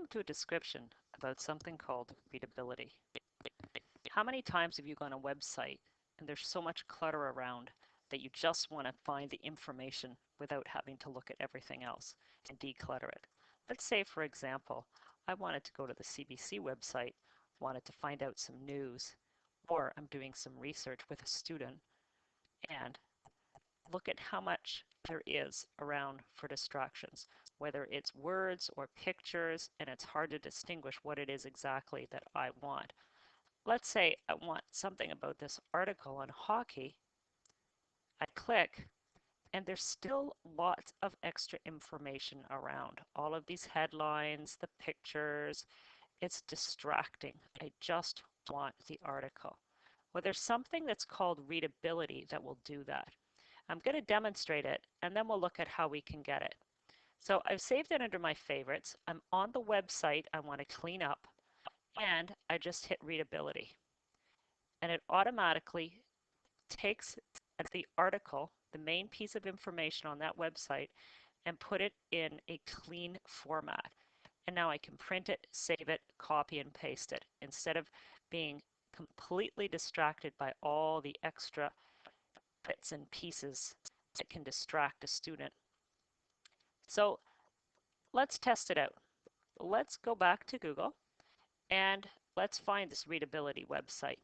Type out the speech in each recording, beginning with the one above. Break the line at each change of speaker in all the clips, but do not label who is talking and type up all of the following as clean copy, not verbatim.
to a description about something called readability. How many times have you gone on a website and there's so much clutter around that you just want to find the information without having to look at everything else and declutter it? Let's say, for example, I wanted to go to the CBC website, wanted to find out some news, or I'm doing some research with a student and look at how much there is around for distractions, whether it's words or pictures, and it's hard to distinguish what it is exactly that I want. Let's say I want something about this article on hockey. I click, and there's still lots of extra information around. All of these headlines, the pictures, it's distracting. I just want the article. Well, there's something that's called readability that will do that. I'm going to demonstrate it, and then we'll look at how we can get it. So I've saved it under my favorites. I'm on the website I want to clean up, and I just hit readability. And it automatically takes the article, the main piece of information on that website, and put it in a clean format. And now I can print it, save it, copy and paste it, instead of being completely distracted by all the extra bits and pieces that can distract a student. So let's test it out. Let's go back to Google and let's find this readability website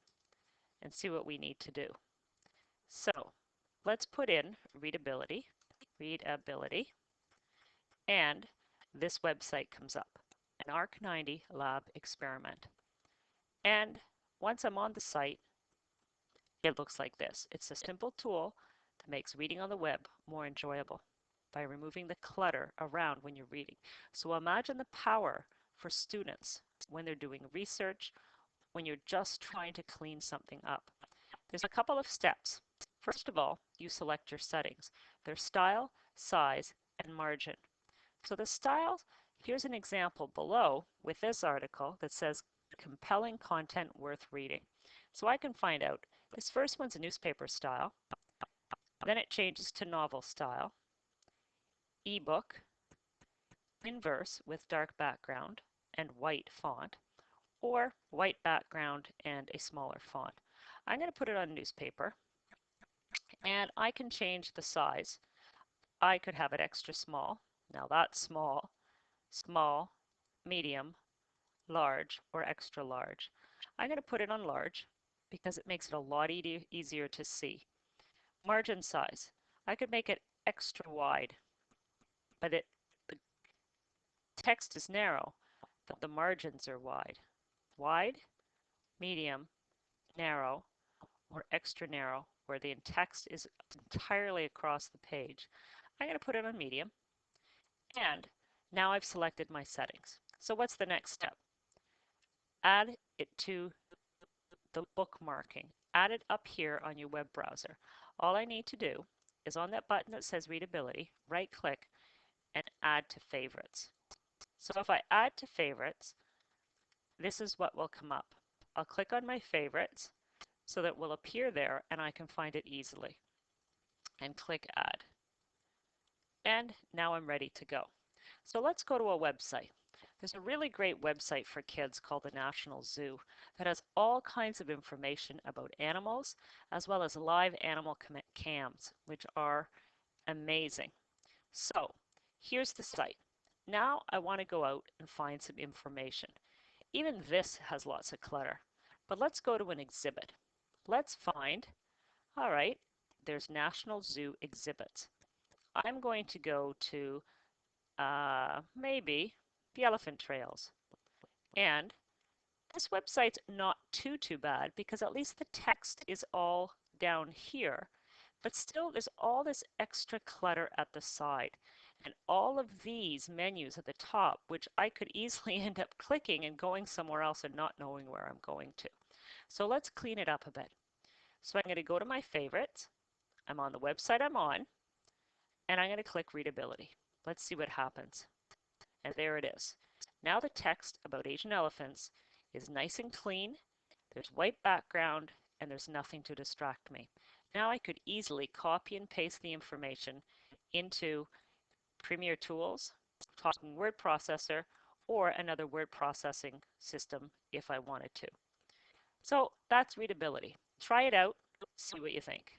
and see what we need to do. So let's put in readability, and this website comes up, an ARC90 lab experiment. And once I'm on the site, it looks like this. It's a simple tool that makes reading on the web more enjoyable by removing the clutter around when you're reading. So imagine the power for students when they're doing research, when you're just trying to clean something up. There's a couple of steps. First of all, you select your settings. Their style, size, and margin. So the style, here's an example below with this article that says compelling content worth reading. So I can find out, this first one's a newspaper style, then it changes to novel style, ebook, inverse with dark background and white font, or white background and a smaller font. I'm going to put it on newspaper, and I can change the size. I could have it extra small. Now that's small, small, medium, large, or extra large. I'm going to put it on large because it makes it a lot easier to see. Margin size. I could make it extra wide, but the text is narrow, but the margins are wide. Wide, medium, narrow, or extra narrow, where the text is entirely across the page. I'm going to put it on medium, and now I've selected my settings. So what's the next step? Add it to the bookmarking. Add it up here on your web browser. All I need to do is on that button that says readability, right click and add to favorites. So if I add to favorites, this is what will come up. I'll click on my favorites so that it will appear there and I can find it easily. And click add. And now I'm ready to go. So let's go to a website. There's a really great website for kids called the National Zoo that has all kinds of information about animals as well as live animal cams, which are amazing. So here's the site. Now I want to go out and find some information. Even this has lots of clutter, but let's go to an exhibit. Let's find, all right, there's National Zoo exhibits. I'm going to go to maybe the elephant trails. And this website's not too bad because at least the text is all down here. But still, there's all this extra clutter at the side. And all of these menus at the top, which I could easily end up clicking and going somewhere else and not knowing where I'm going to. So let's clean it up a bit. So I'm going to go to my favorites. I'm on the website I'm on, and I'm going to click readability. Let's see what happens. And there it is. Now the text about Asian elephants is nice and clean. There's white background, and there's nothing to distract me. Now I could easily copy and paste the information into Premiere Tools, Talking Word Processor, or another word processing system if I wanted to. So that's readability. Try it out, see what you think.